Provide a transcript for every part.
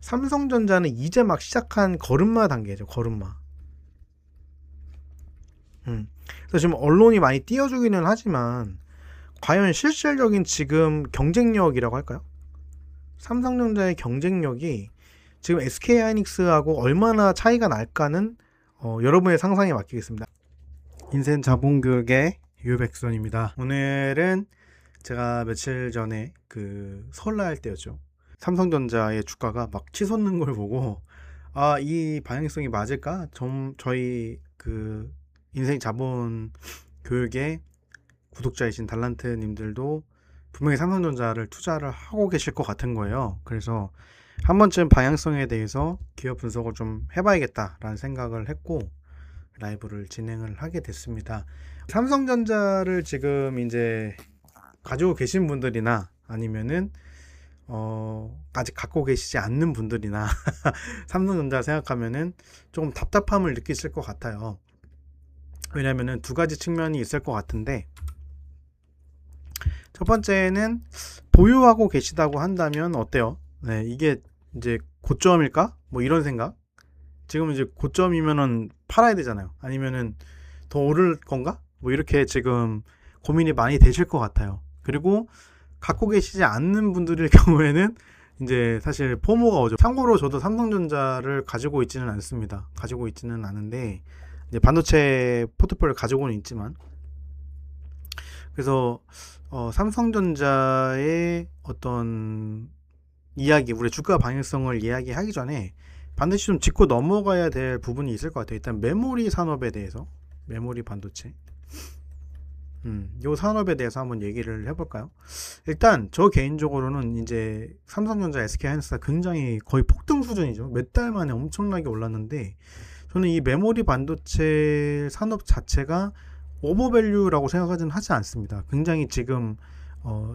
삼성전자는 이제 막 시작한 걸음마 단계죠. 걸음마. 그래서 지금 언론이 많이 띄워주기는 하지만 과연 실질적인 지금 경쟁력이라고 할까요? 삼성전자의 경쟁력이 지금 SK하이닉스하고 얼마나 차이가 날까는 여러분의 상상에 맡기겠습니다. 인생 자본교육의 유백선입니다. 오늘은 제가 며칠 전에 그 설날 때였죠. 삼성전자의 주가가 막 치솟는 걸 보고 이 방향성이 맞을까? 저희 그 인생 자본 교육의 구독자이신 달란트님들도 분명히 삼성전자를 투자를 하고 계실 것 같은 거예요. 그래서 한 번쯤 방향성에 대해서 기업 분석을 좀 해봐야겠다라는 생각을 했고 라이브를 진행을 하게 됐습니다. 삼성전자를 지금 이제 가지고 계신 분들이나 아니면은 아직 갖고 계시지 않는 분들이나 삼성전자 생각하면은 조금 답답함을 느끼실 것 같아요. 왜냐면은 두 가지 측면이 있을 것 같은데, 첫 번째는 보유하고 계시다고 한다면 어때요? 네, 이게 이제 고점일까? 뭐 이런 생각. 지금 이제 고점이면은 팔아야 되잖아요. 아니면은 더 오를 건가? 뭐 이렇게 지금 고민이 많이 되실 것 같아요. 그리고 갖고 계시지 않는 분들의 경우에는 이제 사실 포모가 오죠. 참고로 저도 삼성전자를 가지고 있지는 않습니다. 가지고 있지는 않은데 이제 반도체 포트폴리오 가지고는 있지만, 그래서 삼성전자의 어떤 이야기, 우리 주가 방향성을 이야기하기 전에 반드시 좀 짚고 넘어가야 될 부분이 있을 것 같아요. 일단 메모리 산업에 대해서, 메모리 반도체, 요 산업에 대해서 한번 얘기를 해볼까요? 일단 저 개인적으로는 이제 삼성전자, SK하이닉스가 굉장히 거의 폭등 수준이죠. 몇 달 만에 엄청나게 올랐는데, 저는 이 메모리 반도체 산업 자체가 오버밸류라고 생각하지는 하지 않습니다. 굉장히 지금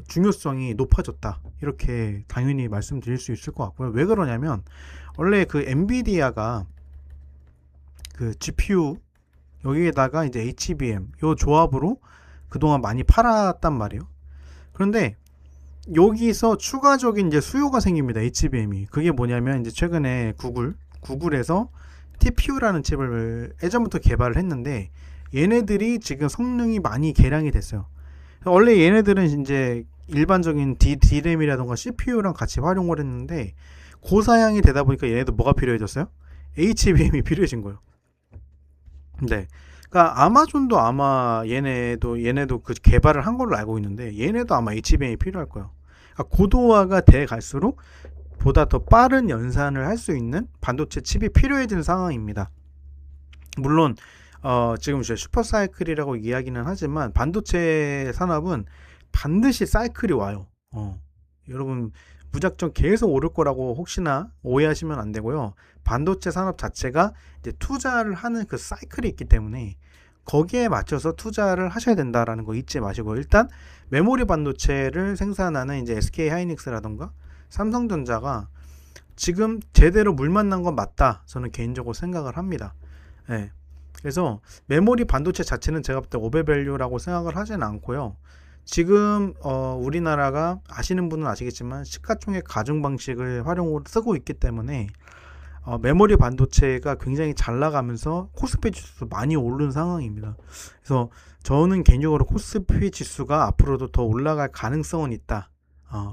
중요성이 높아졌다, 이렇게 당연히 말씀드릴 수 있을 것 같고요. 왜 그러냐면 원래 그 엔비디아가 그 GPU 여기에다가 이제 HBM 요 조합으로 그동안 많이 팔았단 말이에요. 그런데 여기서 추가적인 이제 수요가 생깁니다. HBM이. 그게 뭐냐면 이제 최근에 구글에서 TPU라는 칩을 예전부터 개발을 했는데 얘네들이 지금 성능이 많이 개량이 됐어요. 원래 얘네들은 이제 일반적인 D램이라던가 CPU랑 같이 활용을 했는데 고사양이 되다 보니까 얘네도 뭐가 필요해졌어요? HBM이 필요해진 거예요. 네. 그러니까 아마존도 아마 얘네도 그 개발을 한 걸로 알고 있는데 얘네도 아마 HBM이 필요할 거예요. 그러니까 고도화가 돼 갈수록 보다 더 빠른 연산을 할 수 있는 반도체 칩이 필요해진 상황입니다. 물론 지금 이제 슈퍼사이클이라고 이야기는 하지만 반도체 산업은 반드시 사이클이 와요. 여러분 무작정 계속 오를 거라고 혹시나 오해하시면 안 되고요. 반도체 산업 자체가 이제 투자를 하는 그 사이클이 있기 때문에 거기에 맞춰서 투자를 하셔야 된다라는 거 잊지 마시고, 일단 메모리 반도체를 생산하는 이제 SK 하이닉스라던가 삼성전자가 지금 제대로 물 만난 건 맞다, 저는 개인적으로 생각을 합니다. 네. 그래서 메모리 반도체 자체는 제가 볼 때 오버밸류라고 생각을 하진 않고요. 지금 우리나라가 아시는 분은 아시겠지만 시가총액 가중 방식을 활용으로 쓰고 있기 때문에 메모리 반도체가 굉장히 잘 나가면서 코스피 지수도 많이 오른 상황입니다. 그래서 저는 개인적으로 코스피 지수가 앞으로도 더 올라갈 가능성은 있다,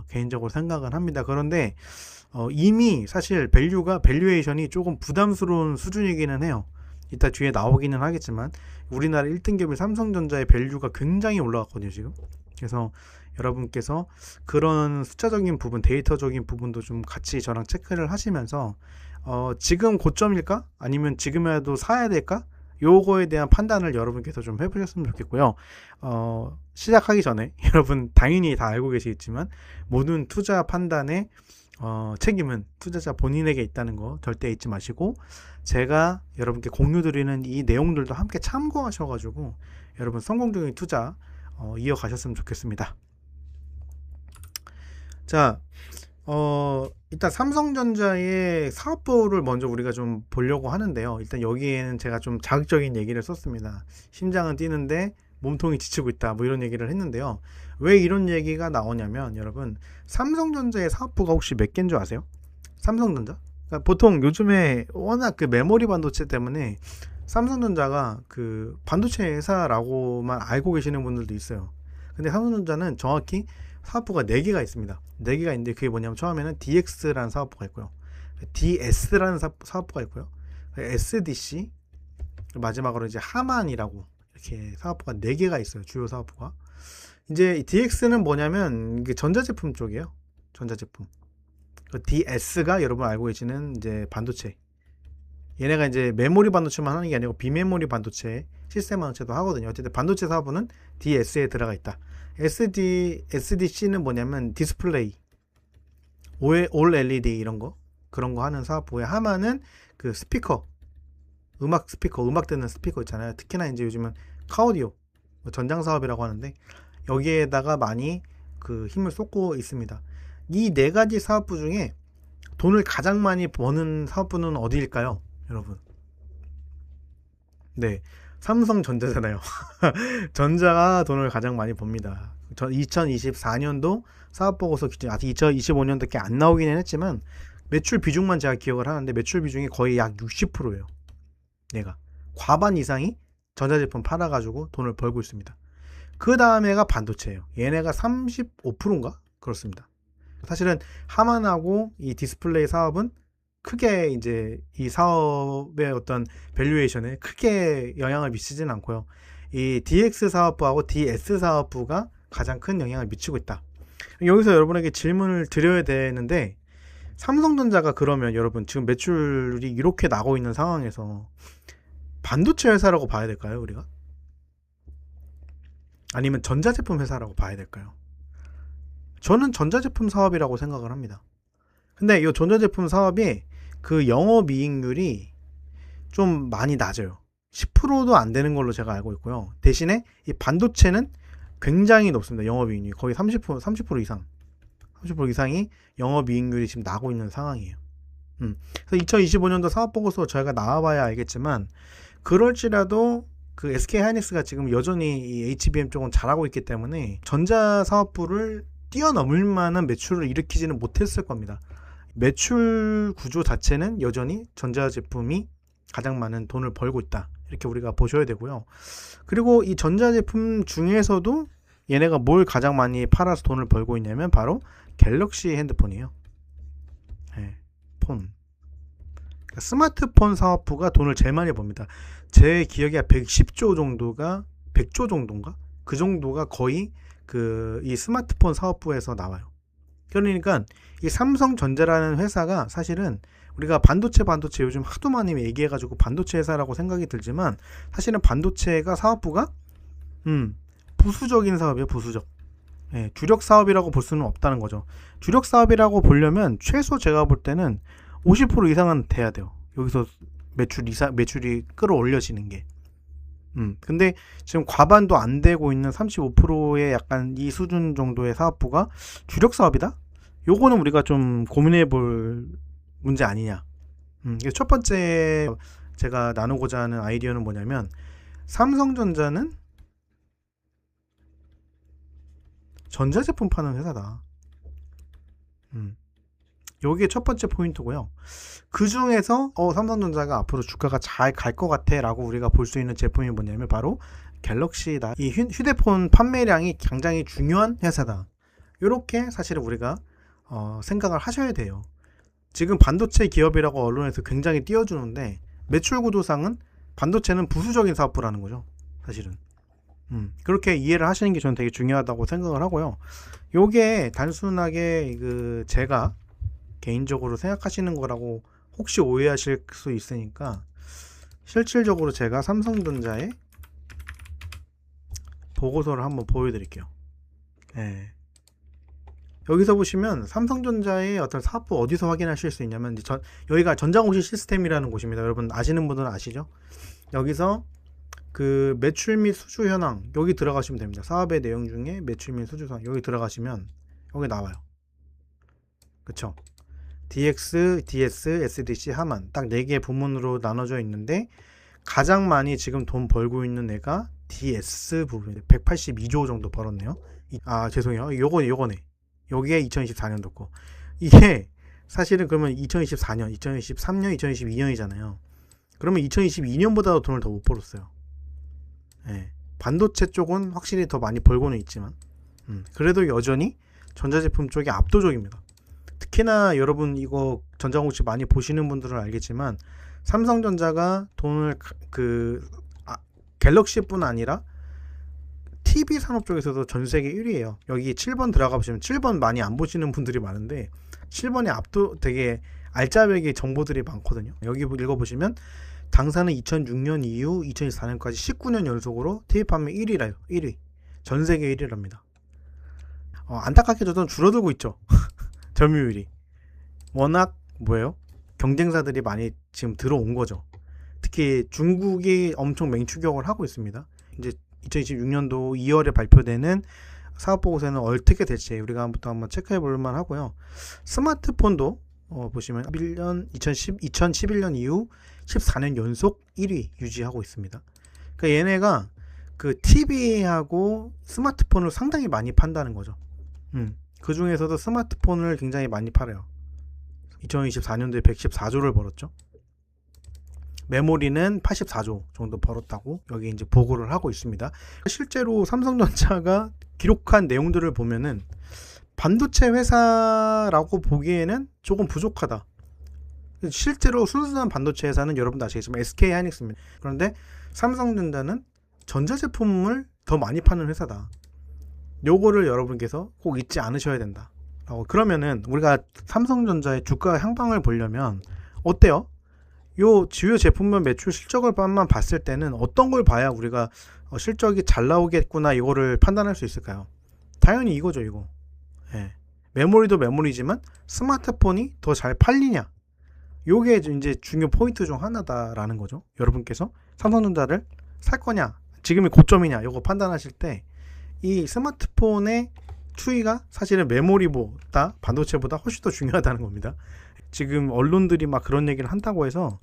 개인적으로 생각은 합니다. 그런데 이미 사실 밸류에이션이 조금 부담스러운 수준이기는 해요. 이따 뒤에 나오기는 하겠지만 우리나라 1등급인 삼성전자의 밸류가 굉장히 올라갔거든요 지금. 그래서 여러분께서 그런 숫자적인 부분, 데이터적인 부분도 좀 같이 저랑 체크를 하시면서 지금 고점일까? 아니면 지금이라도 사야 될까? 요거에 대한 판단을 여러분께서 좀 해보셨으면 좋겠고요. 시작하기 전에 여러분 당연히 다 알고 계시겠지만 모든 투자 판단에 책임은 투자자 본인에게 있다는 거 절대 잊지 마시고, 제가 여러분께 공유드리는 이 내용들도 함께 참고하셔가지고 여러분 성공적인 투자 이어가셨으면 좋겠습니다. 자, 일단 삼성전자의 사업부를 먼저 우리가 좀 보려고 하는데요. 일단 여기에는 제가 좀 자극적인 얘기를 썼습니다. 심장은 뛰는데 몸통이 지치고 있다, 뭐 이런 얘기를 했는데요. 왜 이런 얘기가 나오냐면 여러분 삼성전자의 사업부가 혹시 몇 개인 줄 아세요? 삼성전자? 그러니까 보통 요즘에 워낙 그 메모리 반도체 때문에 삼성전자가 그 반도체 회사라고만 알고 계시는 분들도 있어요. 근데 삼성전자는 정확히 사업부가 4개가 있습니다. 4개가 있는데 그게 뭐냐면 처음에는 DX라는 사업부가 있고요. DS라는 사업부가 있고요. SDC, 마지막으로 이제 하만이라고 이렇게 사업부가 4개가 있어요. 주요 사업부가. 이제 이 DX는 뭐냐면 이게 전자제품 쪽이에요. 전자제품. 그 DS가 여러분 알고 계시는 이제 반도체. 얘네가 이제 메모리 반도체만 하는 게 아니고 비메모리 반도체, 시스템 반도체도 하거든요. 어쨌든 반도체 사업부는 DS에 들어가 있다. SDC는 뭐냐면 디스플레이, 올 LED 이런 거, 그런 거 하는 사업부에, 하마는 그 스피커, 음악 스피커, 음악 듣는 스피커 있잖아요. 특히나 이제 요즘은 카오디오, 전장 사업이라고 하는데 여기에다가 많이 그 힘을 쏟고 있습니다. 이 4가지 사업부 중에 돈을 가장 많이 버는 사업부는 어디일까요, 여러분? 네, 삼성전자잖아요. 전자가 돈을 가장 많이 법니다. 2024년도 사업보고서 기준, 아직 2025년도께 안 나오기는 했지만 매출 비중만 제가 기억을 하는데 매출 비중이 거의 약 60%예요. 내가 과반 이상이 전자제품 팔아가지고 돈을 벌고 있습니다. 그 다음에가 반도체예요. 얘네가 35%인가? 그렇습니다. 사실은 하만하고 이 디스플레이 사업은 크게 이제 이 사업의 어떤 밸류에이션에 크게 영향을 미치진 않고요. 이 DX 사업부하고 DS 사업부가 가장 큰 영향을 미치고 있다. 여기서 여러분에게 질문을 드려야 되는데, 삼성전자가 그러면 여러분 지금 매출이 이렇게 나고 있는 상황에서 반도체 회사라고 봐야 될까요, 우리가? 아니면 전자제품 회사라고 봐야 될까요? 저는 전자제품 사업이라고 생각을 합니다. 근데 이 전자제품 사업이 그 영업이익률이 좀 많이 낮아요. 10%도 안 되는 걸로 제가 알고 있고요. 대신에 이 반도체는 굉장히 높습니다. 영업이익률이 거의 30% 이상, 30% 이상이 영업이익률이 지금 나고 있는 상황이에요. 그래서 2025년도 사업보고서 저희가 나와봐야 알겠지만, 그럴지라도 그 SK하이닉스가 지금 여전히 이 HBM 쪽은 잘하고 있기 때문에 전자 사업부를 뛰어넘을 만한 매출을 일으키지는 못했을 겁니다. 매출 구조 자체는 여전히 전자제품이 가장 많은 돈을 벌고 있다, 이렇게 우리가 보셔야 되고요. 그리고 이 전자제품 중에서도 얘네가 뭘 가장 많이 팔아서 돈을 벌고 있냐면 바로 갤럭시 핸드폰이에요. 네, 폰. 그러니까 스마트폰 사업부가 돈을 제일 많이 법니다. 제 기억에 110조 정도가, 100조 정도인가? 그 정도가 거의 그 이 스마트폰 사업부에서 나와요. 그러니까 이 삼성전자라는 회사가 사실은 우리가 반도체 요즘 하도 많이 얘기해가지고 반도체 회사라고 생각이 들지만, 사실은 반도체가 사업부가 부수적인 사업이에요. 부수적. 예, 주력 사업이라고 볼 수는 없다는 거죠. 주력 사업이라고 보려면 최소 제가 볼 때는 50% 이상은 돼야 돼요. 여기서 매출이 끌어올려지는 게. 근데 지금 과반도 안 되고 있는 35%의 약간 이 수준 정도의 사업부가 주력 사업이다? 요거는 우리가 좀 고민해 볼 문제 아니냐. 첫 번째 제가 나누고자 하는 아이디어는 뭐냐면, 삼성전자는 전자제품 파는 회사다. 요게 첫 번째 포인트고요. 그 중에서 삼성전자가 앞으로 주가가 잘 갈 것 같아 라고 우리가 볼 수 있는 제품이 뭐냐면 바로 갤럭시다. 이 휴대폰 판매량이 굉장히 중요한 회사다. 이렇게 사실은 우리가 생각을 하셔야 돼요. 지금 반도체 기업이라고 언론에서 굉장히 띄워주는데 매출 구조상은 반도체는 부수적인 사업부라는 거죠, 사실은. 그렇게 이해를 하시는 게 저는 되게 중요하다고 생각을 하고요. 요게 단순하게 그 제가 개인적으로 생각하시는 거라고 혹시 오해하실 수 있으니까, 실질적으로 제가 삼성전자의 보고서를 한번 보여드릴게요. 네. 여기서 보시면 삼성전자의 어떤 사업부 어디서 확인하실 수 있냐면, 여기가 전자공시 시스템이라는 곳입니다. 여러분 아시는 분들은 아시죠? 여기서 그 매출 및 수주 현황, 여기 들어가시면 됩니다. 사업의 내용 중에 매출 및 수주 현황, 여기 들어가시면 여기 나와요. 그쵸? DX, DS, SDC, 하만, 딱 4개의 부문으로 나눠져 있는데 가장 많이 지금 돈 벌고 있는 애가 DS 부분인데 182조 정도 벌었네요. 죄송해요. 요거네. 여기에 2024년도 거. 이게 사실은 그러면 2024년, 2023년, 2022년이잖아요. 그러면 2022년보다도 돈을 더 못 벌었어요. 예. 반도체 쪽은 확실히 더 많이 벌고는 있지만, 그래도 여전히 전자제품 쪽이 압도적입니다. 특히나 여러분 이거 전자공시 많이 보시는 분들은 알겠지만, 삼성전자가 돈을 갤럭시뿐 아니라 TV 산업 쪽에서도 전 세계 1위예요. 여기 7번 들어가 보시면 7번 많이 안 보시는 분들이 많은데 7번에 되게 알짜배기 정보들이 많거든요. 여기 읽어보시면 당사는 2006년 이후 2024년까지 19년 연속으로 TV 판매 1위라요. 1위. 전 세계 1위랍니다. 안타깝게도 좀 줄어들고 있죠. 점유율이. 워낙 경쟁사들이 많이 지금 들어온 거죠. 특히 중국이 엄청 맹추격을 하고 있습니다. 이제 2026년도 2월에 발표되는 사업보고서는 어떻게 될지 우리가 한번 체크해 볼 만 하고요. 스마트폰도 보시면 2011년 이후 14년 연속 1위 유지하고 있습니다. 그러니까 얘네가 그 TV하고 스마트폰을 상당히 많이 판다는 거죠. 그 중에서도 스마트폰을 굉장히 많이 팔아요. 2024년도에 114조를 벌었죠. 메모리는 84조 정도 벌었다고 여기 이제 보고를 하고 있습니다. 실제로 삼성전자가 기록한 내용들을 보면은 반도체 회사라고 보기에는 조금 부족하다. 실제로 순수한 반도체 회사는 여러분도 아시겠지만 SK 하이닉스입니다. 그런데 삼성전자는 전자제품을 더 많이 파는 회사다. 요거를 여러분께서 꼭 잊지 않으셔야 된다. 그러면은 우리가 삼성전자의 주가 향방을 보려면 어때요? 요 주요 제품별 매출 실적을만 봤을 때는 어떤 걸 봐야 우리가 실적이 잘 나오겠구나 이거를 판단할 수 있을까요? 당연히 이거죠, 이거. 예. 메모리도 메모리지만 스마트폰이 더 잘 팔리냐? 요게 이제 중요 포인트 중 하나다라는 거죠. 여러분께서 삼성전자를 살 거냐, 지금이 고점이냐, 요거 판단하실 때 이 스마트폰의 추이가 사실은 메모리보다 반도체보다 훨씬 더 중요하다는 겁니다. 지금 언론들이 막 그런 얘기를 한다고 해서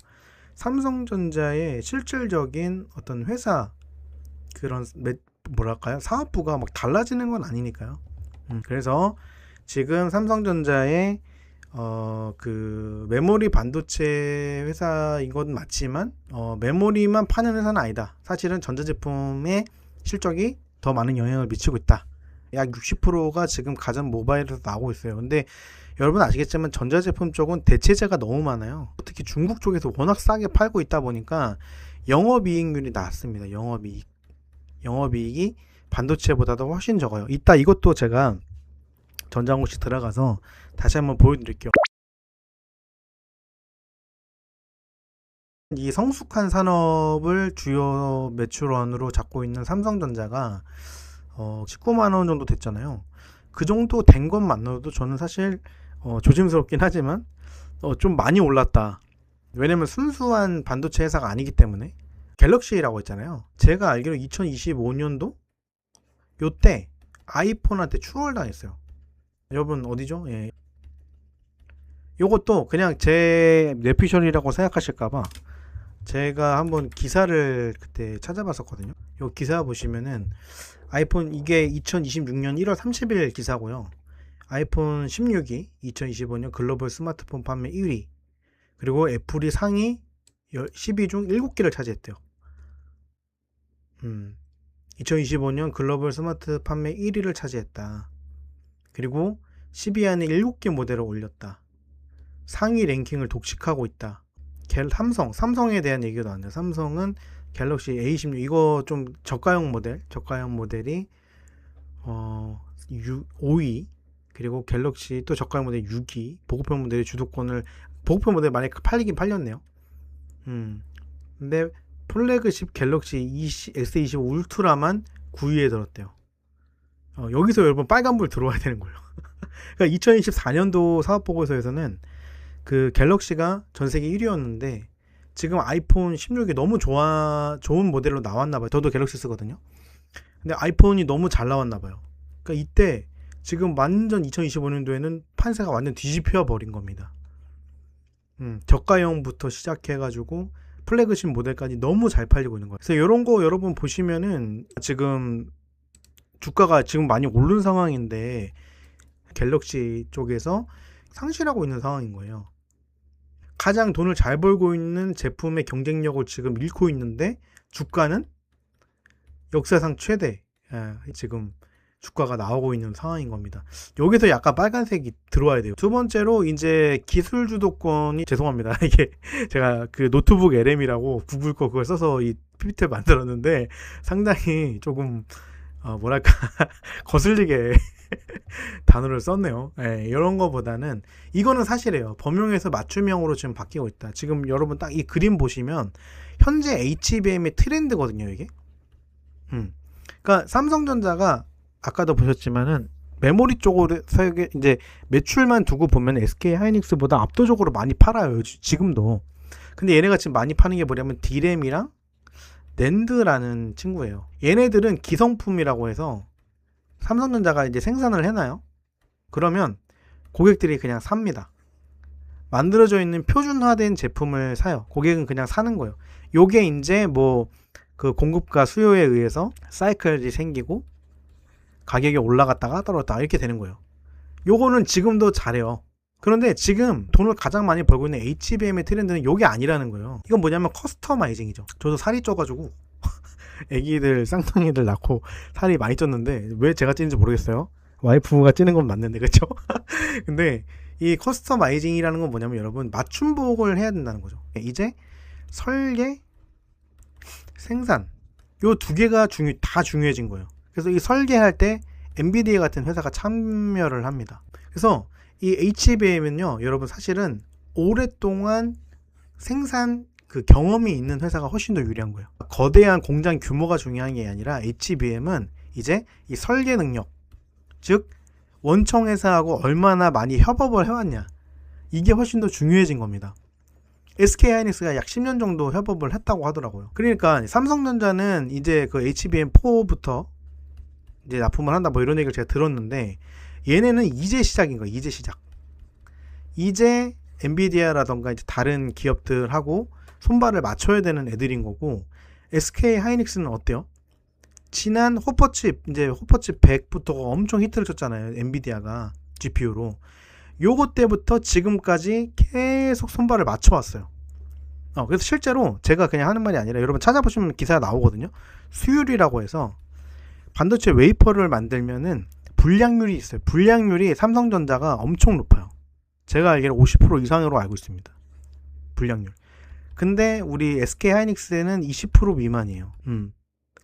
삼성전자의 실질적인 어떤 회사 그런 사업부가 막 달라지는 건 아니니까요. 그래서 지금 삼성전자의 그 메모리 반도체 회사인 건 맞지만 메모리만 파는 회사는 아니다. 사실은 전자제품의 실적이 더 많은 영향을 미치고 있다. 약 60%가 지금 가전 모바일에서 나오고 있어요. 근데 여러분 아시겠지만 전자제품 쪽은 대체재가 너무 많아요. 특히 중국 쪽에서 워낙 싸게 팔고 있다 보니까 영업이익률이 낮습니다. 영업이익이 반도체보다도 훨씬 적어요. 이따 이것도 제가 전자공시 들어가서 다시 한번 보여드릴게요. 이 성숙한 산업을 주요 매출원으로 잡고 있는 삼성전자가 19만 원 정도 됐잖아요. 그 정도 된 것만으로도 저는 사실 조심스럽긴 하지만 좀 많이 올랐다. 왜냐면 순수한 반도체 회사가 아니기 때문에. 갤럭시라고 했잖아요. 제가 알기로 2025년도 요때 아이폰한테 추월당했어요. 여러분 어디죠? 예. 요것도 그냥 제 뇌피셜이라고 생각하실까봐 제가 한번 기사를 그때 찾아봤었거든요. 요 기사 보시면은 아이폰 이게 2026년 1월 30일 기사고요. 아이폰 16이 2025년 글로벌 스마트폰 판매 1위, 그리고 애플이 상위 10위 중 7개를 차지했대요. 2025년 글로벌 스마트 판매 1위를 차지했다. 그리고 10위 안에 7개 모델을 올렸다. 상위 랭킹을 독식하고 있다. 삼성에 대한 얘기도 나왔네요. 삼성은 갤럭시 A16 이거 좀 저가형 모델이 5위, 그리고 갤럭시 또 저가형 모델 6위, 보급형 모델의 주도권을, 보급형 모델 많이 팔리긴 팔렸네요. 근데 플래그십 갤럭시 S25 울트라만 9위에 들었대요. 여기서 여러분 빨간불 들어와야 되는 거예요. 그러니까 2024년도 사업보고서에서는 그 갤럭시가 전세계 1위였는데 지금 아이폰 16이 너무 좋은 모델로 나왔나봐요. 저도 갤럭시 쓰거든요. 근데 아이폰이 너무 잘 나왔나봐요. 그러니까 이때 지금 완전 2025년도에는 판세가 완전 뒤집혀 버린 겁니다. 저가형부터 시작해가지고 플래그십 모델까지 너무 잘 팔리고 있는 거예요. 그래서 이런 거 여러분 보시면은 지금 주가가 지금 많이 오른 상황인데 갤럭시 쪽에서 상실하고 있는 상황인 거예요. 가장 돈을 잘 벌고 있는 제품의 경쟁력을 지금 잃고 있는데 주가는 역사상 최대 지금 주가가 나오고 있는 상황인 겁니다. 여기서 약간 빨간색이 들어와야 돼요. 두 번째로 이제 기술 주도권이 죄송합니다. 이게 제가 그 노트북 LM이라고 구글 거 그걸 써서 이 PPT를 만들었는데 상당히 조금 뭐랄까 거슬리게 단어를 썼네요. 이런 거보다는 이거는 사실이에요. 범용에서 맞춤형으로 지금 바뀌고 있다. 지금 여러분 딱 이 그림 보시면 현재 HBM의 트렌드거든요, 이게. 그러니까 삼성전자가 아까도 보셨지만은 메모리 쪽으로 이제 매출만 두고 보면 SK 하이닉스보다 압도적으로 많이 팔아요, 지금도. 근데 얘네가 지금 많이 파는 게 뭐냐면 D램이랑 낸드라는 친구예요. 얘네들은 기성품이라고 해서 삼성전자가 이제 생산을 해놔요. 그러면 고객들이 그냥 삽니다. 만들어져 있는 표준화된 제품을 사요. 고객은 그냥 사는 거예요. 요게 이제 뭐 그 공급과 수요에 의해서 사이클이 생기고 가격이 올라갔다가 떨어졌다가 이렇게 되는 거예요. 요거는 지금도 잘해요. 그런데 지금 돈을 가장 많이 벌고 있는 HBM의 트렌드는 요게 아니라는 거예요. 이건 뭐냐면 커스터마이징이죠. 저도 살이 쪄가지고 애기들 쌍둥이들 낳고 살이 많이 쪘는데 왜 제가 찌는지 모르겠어요. 와이프가 찌는 건 맞는데 그렇죠? 근데 이 커스터마이징이라는 건 뭐냐면 여러분 맞춤복을 해야 된다는 거죠. 이제 설계, 생산 요 두 개가 다 중요해진 거예요. 그래서 이 설계할 때 엔비디아 같은 회사가 참여를 합니다. 그래서 이 HBM은요 여러분 사실은 오랫동안 생산 그 경험이 있는 회사가 훨씬 더 유리한 거예요. 거대한 공장 규모가 중요한 게 아니라 HBM은 이제 이 설계 능력, 즉 원청 회사하고 얼마나 많이 협업을 해왔냐, 이게 훨씬 더 중요해진 겁니다. SK 하이닉스가 약 10년 정도 협업을 했다고 하더라고요. 그러니까 삼성전자는 이제 그 HBM4부터 이제 납품을 한다 뭐 이런 얘기를 제가 들었는데 얘네는 이제 시작인 거예요. 이제 시작. 이제 엔비디아라던가 이제 다른 기업들하고 손발을 맞춰야 되는 애들인 거고, SK 하이닉스는 어때요? 지난 호퍼칩 이제 호퍼칩 100부터가 엄청 히트를 쳤잖아요. 엔비디아가 GPU로. 요거 때부터 지금까지 계속 손발을 맞춰왔어요. 그래서 실제로 제가 그냥 하는 말이 아니라 여러분 찾아보시면 기사가 나오거든요. 수율이라고 해서 반도체 웨이퍼를 만들면은 불량률이 있어요. 불량률이 삼성전자가 엄청 높아요. 제가 알기로 50% 이상으로 알고 있습니다. 불량률. 근데 우리 SK 하이닉스는 20% 미만이에요.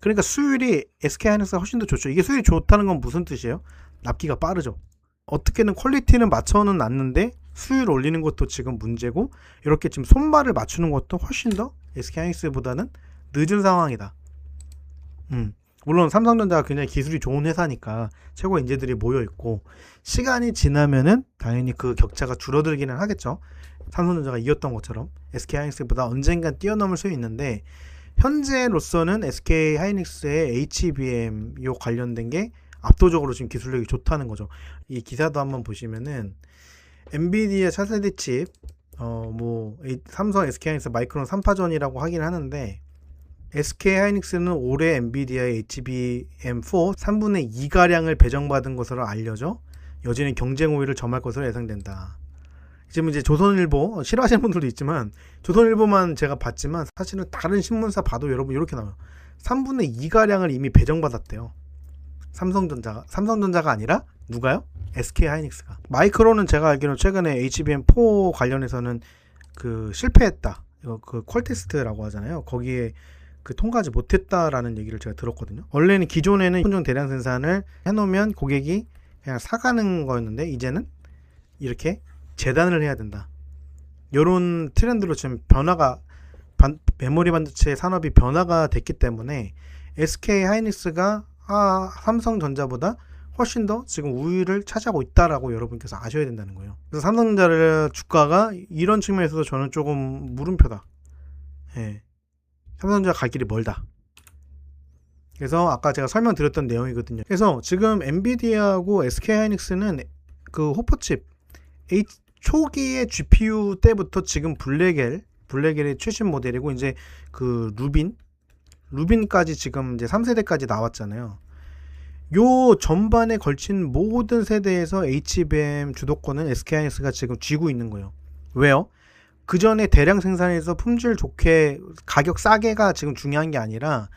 그러니까 수율이 SK 하이닉스가 훨씬 더 좋죠. 이게 수율이 좋다는 건 무슨 뜻이에요? 납기가 빠르죠. 어떻게든 퀄리티는 맞춰는 놨는데 수율 올리는 것도 지금 문제고, 이렇게 지금 손발을 맞추는 것도 훨씬 더 SK 하이닉스보다는 늦은 상황이다. 물론 삼성전자가 굉장히 기술이 좋은 회사니까 최고 인재들이 모여있고, 시간이 지나면은 당연히 그 격차가 줄어들기는 하겠죠. 삼성전자가 이겼던 것처럼 SK 하이닉스보다 언젠간 뛰어넘을 수 있는데, 현재로서는 SK 하이닉스의 HBM 요 관련된 게 압도적으로 지금 기술력이 좋다는 거죠. 이 기사도 한번 보시면은 엔비디아 차세대 칩 삼성 SK 하이닉스 마이크론 3파전이라고 하긴 하는데, SK 하이닉스는 올해 엔비디아의 HBM4 3분의 2가량을 배정받은 것으로 알려져 여전히 경쟁 우위를 점할 것으로 예상된다. 지금 이제 조선일보 싫어하시는 분들도 있지만, 조선일보만 제가 봤지만 사실은 다른 신문사 봐도 여러분 이렇게 나와요. 3분의 2가량을 이미 배정받았대요. 삼성전자가 아니라 누가요? SK 하이닉스가. 마이크론은 제가 알기로는 최근에 HBM4 관련해서는 그 실패했다. 그 퀄테스트라고 하잖아요. 거기에 그 통과하지 못했다라는 얘기를 제가 들었거든요. 원래는 기존에는 혼종 대량 생산을 해놓으면 고객이 그냥 사가는 거였는데, 이제는 이렇게 재단을 해야 된다. 이런 트렌드로 지금 메모리 반도체 산업이 변화가 됐기 때문에 SK 하이닉스가 삼성전자보다 훨씬 더 지금 우위를 차지하고 있다라고 여러분께서 아셔야 된다는 거예요. 그래서 삼성전자 주가가 이런 측면에서도 저는 조금 물음표다. 삼성전자 갈 길이 멀다. 그래서 아까 제가 설명드렸던 내용이거든요. 그래서 지금 엔비디아하고 SK 하이닉스는 그 호퍼칩 초기의 GPU 때부터 지금 블랙엘의 최신 모델이고, 이제 그 루빈까지 지금 이제 3세대까지 나왔잖아요. 요 전반에 걸친 모든 세대에서 HBM 주도권은 SK하이닉스가 지금 쥐고 있는 거예요. 왜요? 그 전에 대량 생산해서 품질 좋게 가격 싸게가 지금 중요한 게 아니라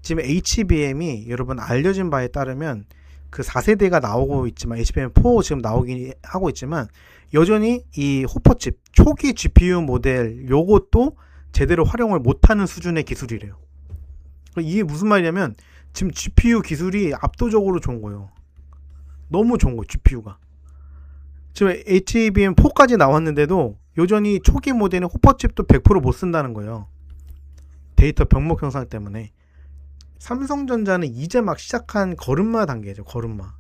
지금 HBM이 여러분 알려진 바에 따르면 그 4세대가 나오고 있지만 HBM4 지금 나오긴 하고 있지만 여전히 이 호퍼칩 초기 GPU 모델 요것도 제대로 활용을 못하는 수준의 기술이래요. 이게 무슨 말이냐면 지금 GPU 기술이 압도적으로 좋은 거예요. 너무 좋은 거예요, GPU가. 지금 HBM4까지 나왔는데도 여전히 초기 모델은 호퍼칩도 100%못 쓴다는 거예요. 데이터 병목 형상 때문에. 삼성전자는 이제 막 시작한 걸음마 단계죠, 걸음마.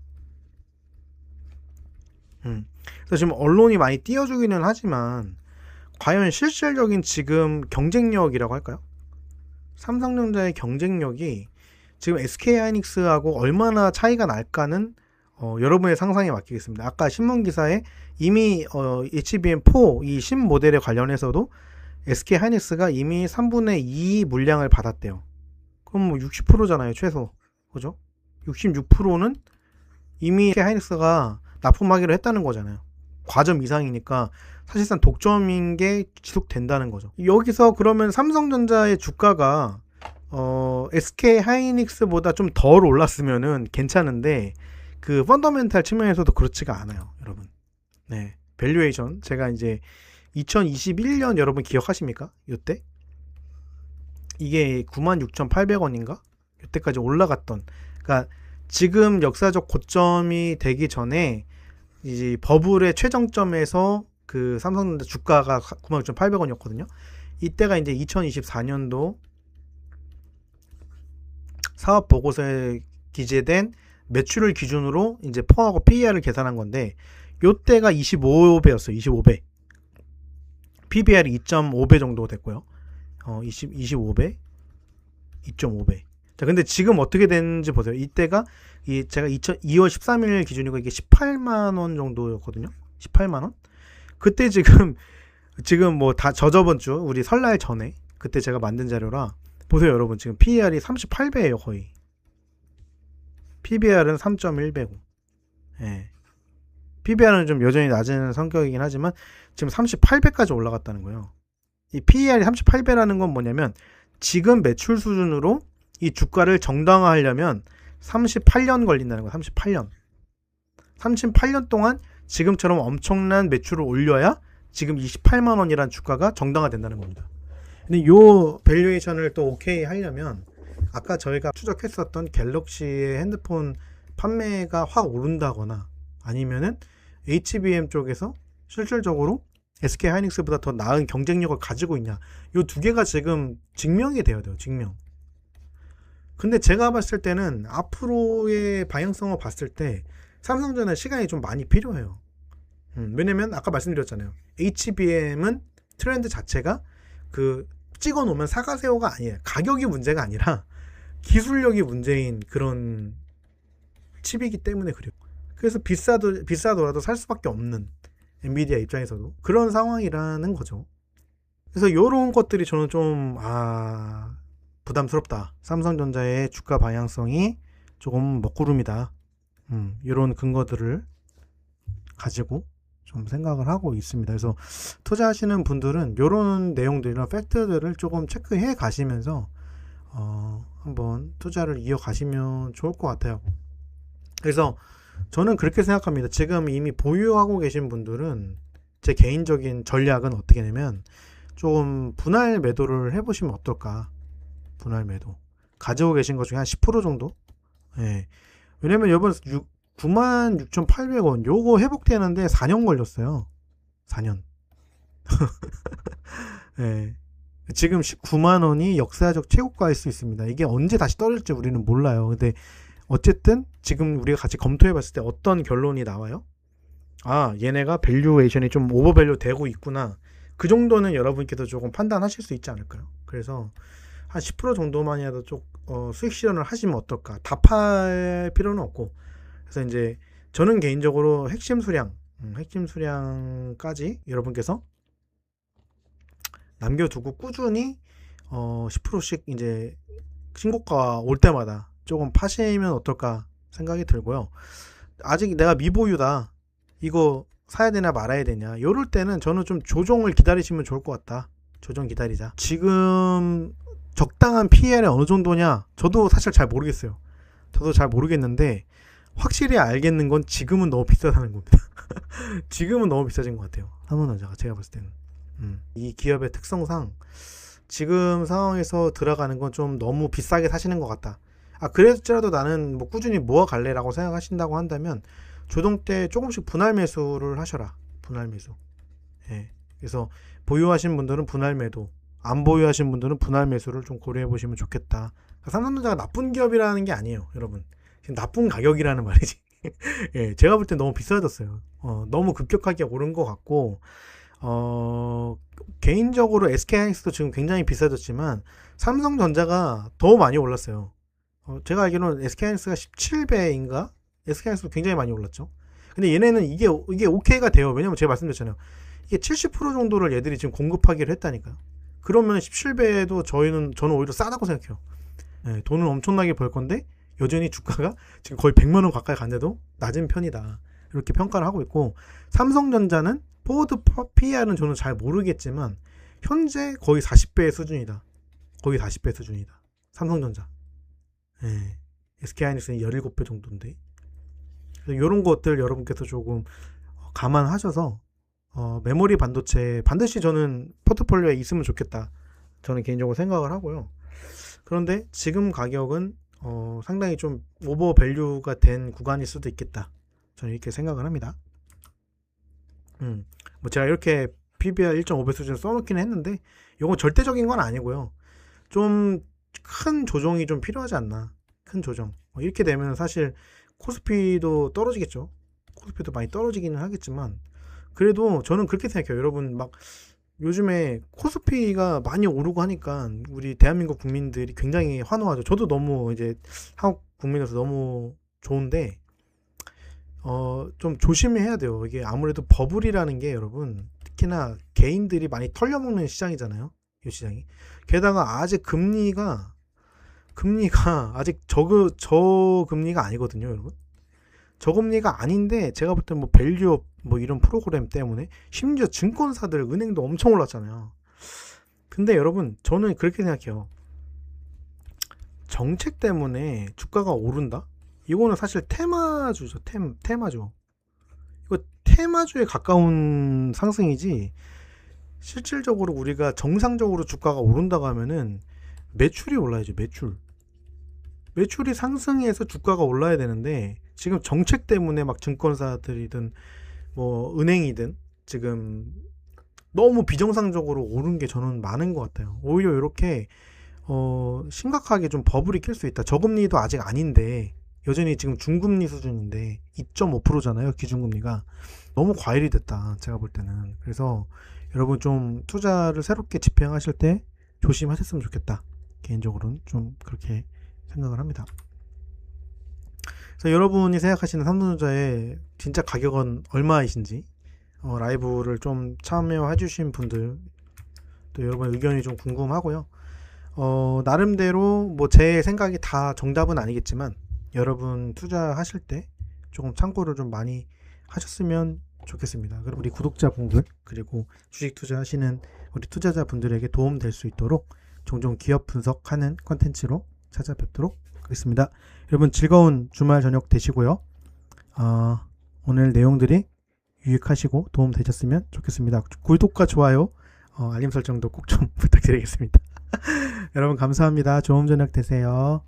그래서 지금 언론이 많이 띄워주기는 하지만 과연 실질적인 지금 경쟁력이라고 할까요? 삼성전자의 경쟁력이 지금 SK하이닉스하고 얼마나 차이가 날까는 여러분의 상상에 맡기겠습니다. 아까 신문기사에 이미 HBM4 이 신모델에 관련해서도 SK하이닉스가 이미 3분의 2 물량을 받았대요. 그럼 뭐 60%잖아요, 최소. 그죠? 66%는 이미 SK하이닉스가 납품하기로 했다는 거잖아요. 과점 이상이니까 사실상 독점인 게 지속된다는 거죠. 여기서 그러면 삼성전자의 주가가 SK하이닉스보다 좀 덜 올랐으면은 괜찮은데 그 펀더멘탈 측면에서도 그렇지가 않아요, 여러분. 네, 밸류에이션 제가 이제 2021년 여러분 기억하십니까? 이때 이게 96,800원인가? 이때까지 올라갔던. 그러니까 지금 역사적 고점이 되기 전에 이제 버블의 최정점에서 그 삼성전자 주가가 96,800원이었거든요. 이때가 이제 2024년도 사업 보고서에 기재된 매출을 기준으로 이제 포하고 PER을 계산한 건데 요때가 25배였어요. 25배. PBR이 2.5배 정도 됐고요. 25배, 2.5배. 자, 근데 지금 어떻게 되는지 보세요. 이때가 제가 2월 13일 기준이고 이게 18만 원 정도였거든요. 18만 원? 그때 지금 뭐 다 저저번 주 우리 설날 전에 그때 제가 만든 자료라 보세요, 여러분. 지금 PER이 38배예요, 거의. PBR은 3.1배고. 예. PBR은 좀 여전히 낮은 성격이긴 하지만 지금 38배까지 올라갔다는 거예요. 이 PER이 38배라는 건 뭐냐면 지금 매출 수준으로 이 주가를 정당화하려면 38년 걸린다는 거예요. 38년. 38년 동안 지금처럼 엄청난 매출을 올려야 지금 28만 원이라는 주가가 정당화된다는 겁니다. 근데 요 밸류에이션을 또 오케이 하려면 아까 저희가 추적했었던 갤럭시의 핸드폰 판매가 확 오른다거나 아니면은 HBM 쪽에서 실질적으로 SK하이닉스보다 더 나은 경쟁력을 가지고 있냐, 요 두 개가 지금 증명이 돼야 돼요. 증명. 근데 제가 봤을 때는 앞으로의 방향성을 봤을 때 삼성전자 시간이 좀 많이 필요해요. 왜냐면 아까 말씀드렸잖아요. HBM은 트렌드 자체가 그 찍어 놓으면 사가세요가 아니에요. 가격이 문제가 아니라 기술력이 문제인 그런 칩이기 때문에 그래요. 그래서 비싸더라도 살 수밖에 없는 엔비디아 입장에서도 그런 상황이라는 거죠. 그래서 이런 것들이 저는 좀 부담스럽다. 삼성전자의 주가 방향성이 조금 먹구름이다. 이런 근거들을 가지고 좀 생각을 하고 있습니다. 그래서 투자하시는 분들은 이런 내용들이나 팩트들을 조금 체크해 가시면서 한번 투자를 이어가시면 좋을 것 같아요. 그래서 저는 그렇게 생각합니다. 지금 이미 보유하고 계신 분들은 제 개인적인 전략은 어떻게 되면 조금 분할 매도를 해보시면 어떨까. 분할 매도 가지고 계신 것 중에 한 10% 정도. 예. 왜냐면 이번 96,800원 요거 회복되는데 4년 걸렸어요. 4년. 예. 지금 19만원이 역사적 최고가일 수 있습니다. 이게 언제 다시 떨어질지 우리는 몰라요. 근데 어쨌든 지금 우리가 같이 검토해 봤을 때 어떤 결론이 나와요? 얘네가 밸류에이션이 좀 오버밸류 되고 있구나. 그 정도는 여러분께서 조금 판단하실 수 있지 않을까요? 그래서 한 10% 정도만이라도 좀 수익 실현을 하시면 어떨까? 다 팔 필요는 없고. 그래서 이제 저는 개인적으로 핵심 수량까지 여러분께서 남겨두고 꾸준히 10%씩 이제 신고가 올 때마다 조금 파시면 어떨까 생각이 들고요. 아직 내가 미보유다. 이거 사야 되냐 말아야 되냐. 이럴 때는 저는 좀 조정을 기다리시면 좋을 것 같다. 조정 기다리자. 지금 적당한 PER이 어느 정도냐? 저도 사실 잘 모르겠어요. 저도 잘 모르겠는데 확실히 알겠는 건 지금은 너무 비싸다는 겁니다. 지금은 너무 비싸진 것 같아요. 삼성전자가 제가 봤을 때는. 이 기업의 특성상 지금 상황에서 들어가는 건 좀 너무 비싸게 사시는 것 같다. 그래서라도 나는 뭐 꾸준히 모아 갈래라고 생각하신다고 한다면 조정 때 조금씩 분할 매수를 하셔라. 분할 매수. 예. 그래서 보유하신 분들은 분할 매도, 안 보유하신 분들은 분할 매수를 좀 고려해 보시면 좋겠다. 삼성전자가 나쁜 기업이라는 게 아니에요, 여러분. 나쁜 가격이라는 말이지. 예, 제가 볼 때 너무 비싸졌어요. 너무 급격하게 오른 것 같고, 개인적으로 SK하이닉스도 지금 굉장히 비싸졌지만 삼성전자가 더 많이 올랐어요. 제가 알기로는 SK하이닉스가 17배인가? SK하이닉스도 굉장히 많이 올랐죠. 근데 얘네는 이게 오케이가 돼요. 왜냐면 제가 말씀드렸잖아요. 이게 70% 정도를 얘들이 지금 공급하기로 했다니까요. 그러면 17배도 저는 오히려 싸다고 생각해요. 네, 돈을 엄청나게 벌 건데 여전히 주가가 지금 거의 100만원 가까이 간데도 낮은 편이다. 이렇게 평가를 하고 있고, 삼성전자는 포워드 PER은 저는 잘 모르겠지만 현재 거의 40배 수준이다. 거의 40배 수준이다. 삼성전자. 네, SK하이닉스는 17배 정도인데. 이런 것들 여러분께서 조금 감안하셔서 메모리 반도체 반드시 저는 포트폴리오에 있으면 좋겠다. 저는 개인적으로 생각을 하고요. 그런데 지금 가격은 상당히 좀 오버 밸류가 된 구간일 수도 있겠다. 저는 이렇게 생각을 합니다. 뭐 제가 이렇게 PBR 1.5배 수준 써놓기는 했는데 이건 절대적인 건 아니고요. 좀 큰 조정이 좀 필요하지 않나. 큰 조정. 이렇게 되면 사실 코스피도 떨어지겠죠. 코스피도 많이 떨어지기는 하겠지만 그래도 저는 그렇게 생각해요. 여러분 막 요즘에 코스피가 많이 오르고 하니까 우리 대한민국 국민들이 굉장히 환호하죠. 저도 너무 이제 한국 국민으로서 너무 좋은데 좀 조심해야 돼요. 이게 아무래도 버블이라는 게 여러분 특히나 개인들이 많이 털려먹는 시장이잖아요. 이 시장이. 게다가 아직 금리가 아직 저금리가 아니거든요, 여러분. 저금리가 아닌데 제가 볼 때 뭐 밸류업 뭐 이런 프로그램 때문에 심지어 증권사들 은행도 엄청 올랐잖아요. 근데 여러분 저는 그렇게 생각해요. 정책 때문에 주가가 오른다? 이거는 사실 테마주죠. 테마주. 이거 테마주에 가까운 상승이지 실질적으로 우리가 정상적으로 주가가 오른다고 하면은 매출이 올라야죠. 매출이 상승해서 주가가 올라야 되는데 지금 정책 때문에 막 증권사들이든 뭐 은행이든 지금 너무 비정상적으로 오른 게 저는 많은 것 같아요. 오히려 이렇게 심각하게 좀 버블이 낄 수 있다. 저금리도 아직 아닌데 여전히 지금 중금리 수준인데 2.5%잖아요. 기준금리가. 너무 과열이 됐다. 제가 볼 때는. 그래서 여러분 좀 투자를 새롭게 집행하실 때 조심하셨으면 좋겠다. 개인적으로는 좀 그렇게 생각을 합니다. 그래서 여러분이 생각하시는 삼성전자의 진짜 가격은 얼마이신지 라이브를 좀 참여해 주신 분들 또 여러분의 의견이 좀 궁금하고요. 나름대로 뭐 제 생각이 다 정답은 아니겠지만 여러분 투자하실 때 조금 참고를 좀 많이 하셨으면 좋겠습니다. 그리고 우리 구독자분들 그리고 주식 투자하시는 우리 투자자분들에게 도움 될 수 있도록 종종 기업 분석하는 컨텐츠로 찾아뵙도록 하겠습니다. 여러분 즐거운 주말 저녁 되시고요. 오늘 내용들이 유익하시고 도움 되셨으면 좋겠습니다. 구독과 좋아요, 알림 설정도 꼭 좀 부탁드리겠습니다. 여러분 감사합니다. 좋은 저녁 되세요.